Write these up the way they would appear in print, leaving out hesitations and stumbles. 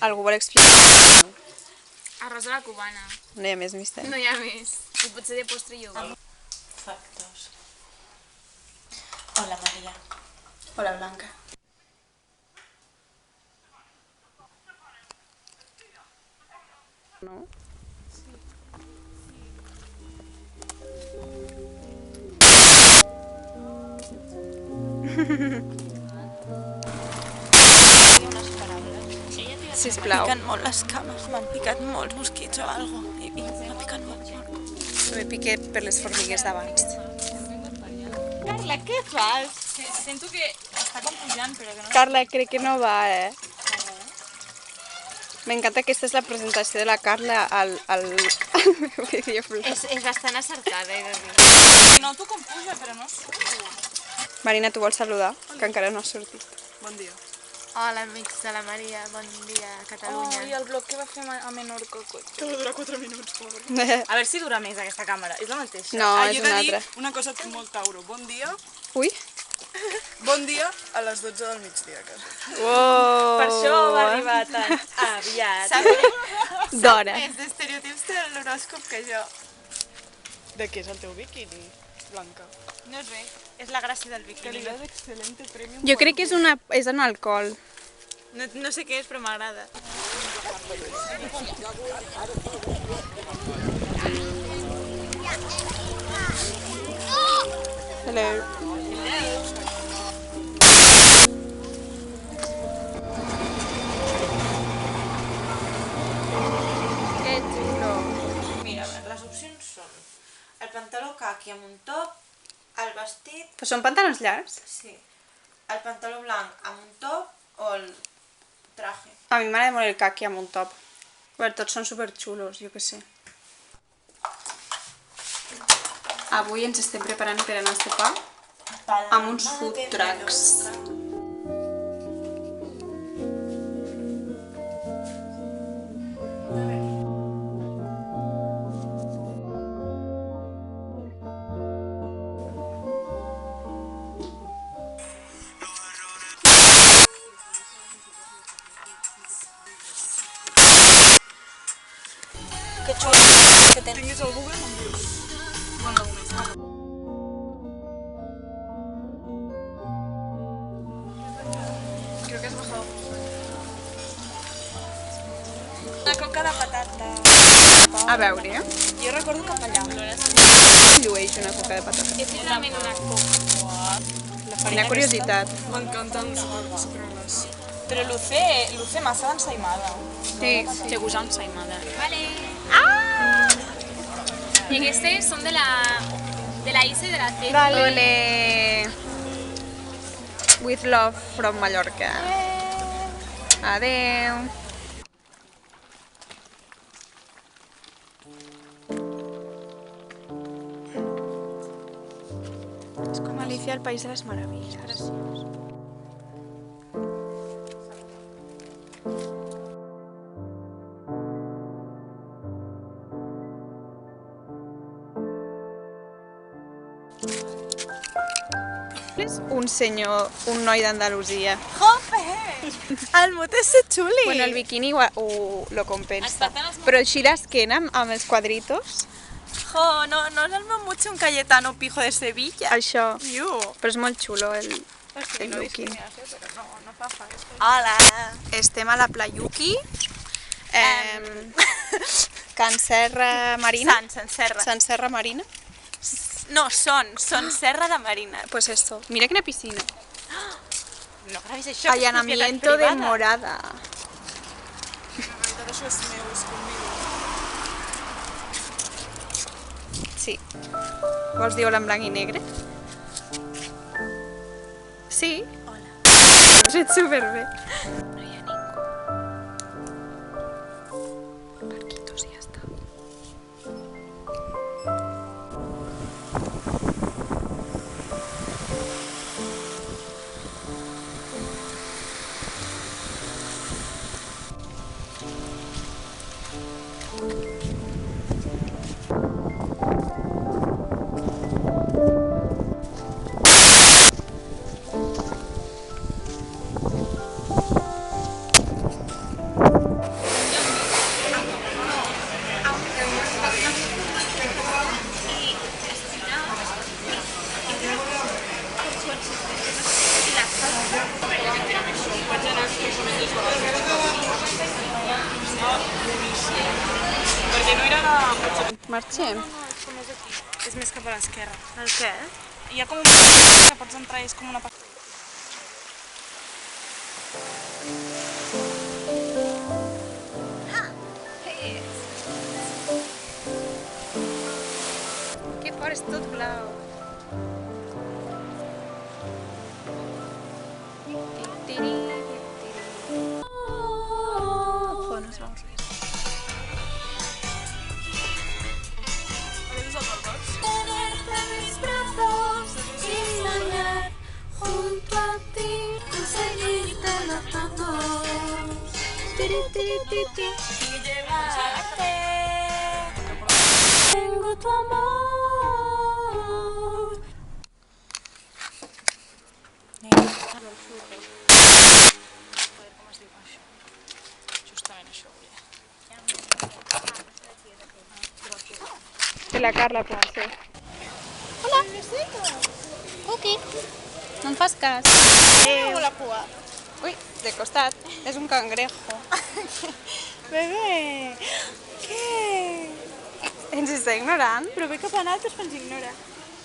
Algú vol explicar? Arròs a la cubana. No hi ha més misteri. No hi ha més. I potser de postre iogurt. Factos. Hola, Maria. Hola, Blanca. No? Sisplau. M'han picat molt les cames, m'han picat molts mosquits o alguna cosa, i m'ha picat molt. Me piqué per les formigues d'abans. Carla, què fas? Sento que està com pujant, però que no... Carla, crec que no va, M'encanta que aquesta és la presentació de la Carla al meu videoblog. És bastant acertada, he de dir. Noto com puja, però no surto. Marina, tu vols saludar? Que encara no ha sortit. Bon dia. Hola, amics de la Maria. Bon dia, Catalunya. I el bloc que va fer a Menorca, cotxe. Que va durar 4 minuts, pobre. A veure si dura més aquesta càmera, és la mateixa. No, és Jo he una de dir altra. una cosa molt tauro. Bon dia. Ui! Bon dia a les 12 del migdia, a casa. Uou! Per això va arribar tan aviat. D'hora. Més d'estereotips de l'horòscop que jo. De què és el teu biquini, Blanca? No és res, és la gràcia del biquini. Calidad excelente, premium. Jo crec que és un alcohol. No sé què és, però m'agrada. Hello. Que xulo. Mira, les opcions són el pantaló caqui amb un top, el vestit, Però són pantalons llargs? sí, el pantaló blanc amb un top o el traje. A mi m'agrada molt el caqui amb un top. A veure, tots són superxulos, jo què sé. Avui ens estem preparant per anar a sopar amb uns food trucks. Que xulo que tens. Tinguis el Google, em dius. Creo que has bajado. Una coca de patata. A veure, Jo recordo cap allà. llueix una coca de patata. És realment una coca. Quina curiositat. M'encanten superones. Però Luce massa ensaïmada. Sí. Te gusta ensaïmada. Vale. I aquestes són de la Isa i de la Teti. Ole! With love from Mallorca. Adeu. És com Alicia al País de les Meravilles. Graciós. És un senyor, un noi d'Andalusia. Jope! El mot és ser xuli. Bueno, el biquini lo compensa. Espartan els Però així d'esquena, amb els quadritos, Jo, no és el meu mut un Cayetano pijo de Sevilla. això. Iu. Però és molt xulo el No biquini. però no fa falta. Hola! Estem a la Playuki. Can Serra Marina. Sant Serra. Sant Serra Marina. No, són Serra de Marina. Pues esto. Mira quina piscina. No gravis això, que és Allanamiento de propietat privada. morada. En realitat això és meu, és conmigo. Sí. Vols dir hola en blanc i negre? Sí. Hola. Ho has fet superbé. No hi ha ningú. Barquitos i ja està. Marxem? No, és com és aquí. És més cap a l'esquerra. El què? Hi ha com un passadís que pots entrar i és com una passada. Que fort, és tot blau. Joder, no sabemos res. Eres el Borgots? Tenerte en mis brazos y soñar junto a ti, conseguírtelo todo. Y llevarte. Tengo tu amor. Joder, com es diu això? Justament això volia. Que la Carla pueda ser. Cookie. No em fas cas. Tengo la cua. Ui, de costat. És un cangrejo. Bebé! Què? Ens està ignorant? Però ve cap a nosaltres quan ens ignora.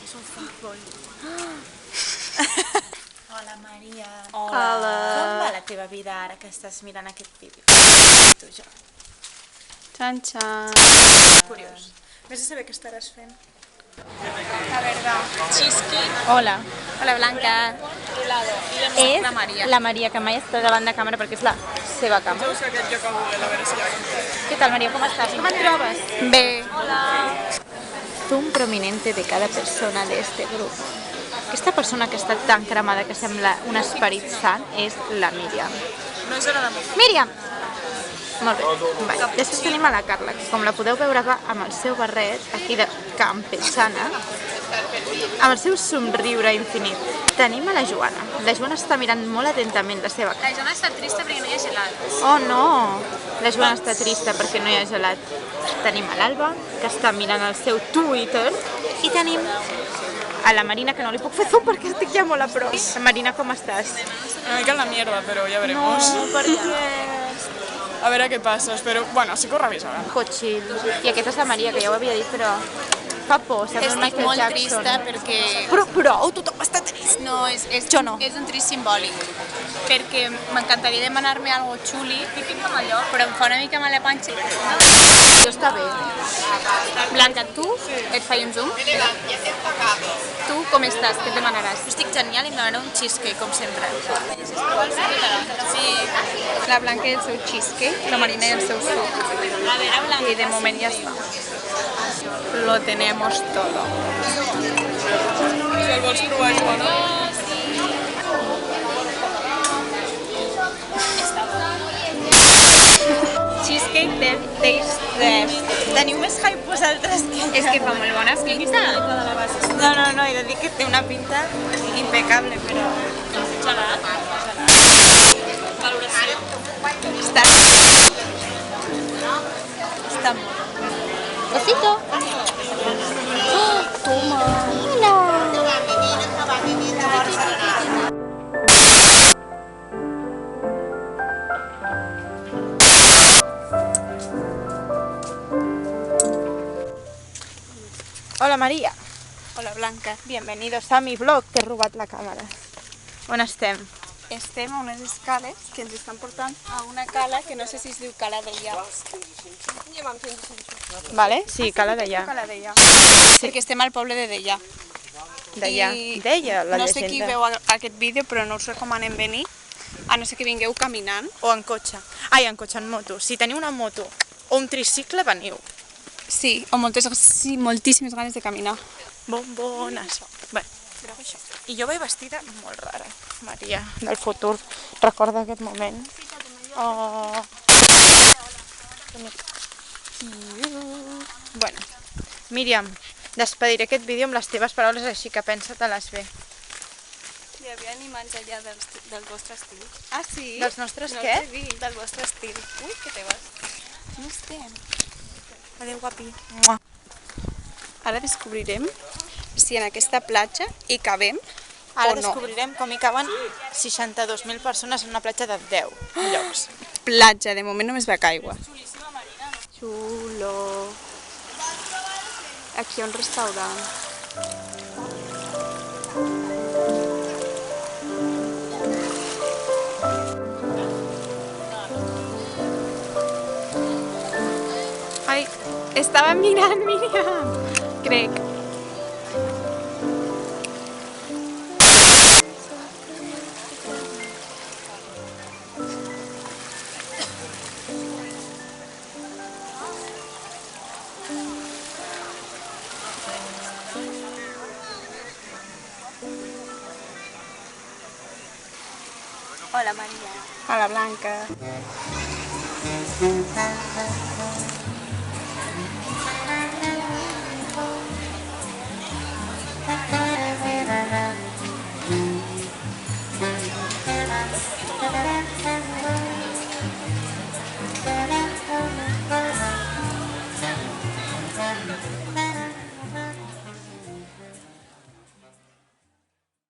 És un fuckboy. Hola, Maria. Hola. Com va la teva vida ara que estàs mirant aquest vídeo? Tu, jo. Xan, xan. Curiós. Vés a saber què estaràs fent. La verdad. Cheesecake. Hola, Hola, Blanca. és la Maria. la Maria, que mai està davant de càmera perquè és la seva càmera. Busca aquest lloc a Google, a veure si hi ha com. Què tal, Maria, com estàs? Com et trobes? Bé. Un prominente de cada persona de este grup. Aquesta persona que està tan cremada que sembla un esperit sant és la Míriam. No és hora de morir. Míriam! Molt bé. Vale. Després tenim a la Carla, que com la podeu veure va amb el seu barret, aquí de campechana, amb el seu somriure infinit. Tenim a la Joana. La Joana està mirant molt atentament la seva cara. La Joana està trista perquè no hi ha gelat. Oh no! La Joana està trista perquè no hi ha gelat. Tenim a l'Alba, que està mirant el seu Twitter, i tenim a la Marina, que no li puc fer zoom perquè estic ja molt a prop. Marina, com estàs? Una mica en la mierda, pero ya veremos. per què? A veure què passa, espero... Bueno, sí que ho revisarà. Cochil. I aquesta és la Maria, que ja ho havia dit, però fa por, sembla Estic Michael molt Jackson. trista perquè... Però prou, tothom està trist. No, és Jo no. És un trist simbòlic. Perquè m'encantaria demanar-me algo xuli, però em fa una mica mala panxa. Jo està bé. Blanca, tu et faig un zoom? Tu com estàs? Què et demanaràs? Estic genial i em demanaré un cheesecake, com sempre. Sí. La Blanca i el seu cheesecake, la Marina i el seu suc. A veure, Blanca. Y de momento ya está. Lo tenemos todo. Si el vols provar és bo, no? Cheesecake de Taste. Teniu més hype vosaltres que... És que fa molt bona pinta. No, he de dir que té una pinta impecable, però... Gelat? Valoració? Està. Està molt. Besito. Oh, toma. Hola. Hola Maria. Hola Blanca. Bienvenidos a mi vlog. T'he robat la càmera. On estem? Estem a unes escales que ens estan portant a una cala que no sé si es diu Cala d'Ella. Vale? Sí, Cala d'Ella. Cala d'Ella. Perquè estem al poble de Deià. Deia, I deia la no sé qui llegenda. veu aquest vídeo, però no us recomanem venir, a no ser que vingueu caminant. O en cotxe. Ai, en cotxe, en moto. Si teniu una moto o un tricicle, veniu. Sí, o moltíssimes ganes de caminar. Bombones. Bé, i jo vaig vestida molt rara. Maria, del futur, recorda aquest moment. Oh. Bueno, Míriam, despediré aquest vídeo amb les teves paraules, així que pensa-te-les bé. Hi havia animals allà del vostre estil. Ah, sí? Dels nostres No què? us he vist, del vostre estil. Ui, que te vas. No estem. Adéu, guapi. Ara descobrirem si en aquesta platja hi cabem Ara o no. descobrirem com hi caben 62.000 persones en una platja de 10 llocs. Platja, de moment només veig aigua. Xulo. Aquí hi ha un restaurant. Ai, estava mirant, Míriam! Crec. Hola, Maria. Hola, Blanca.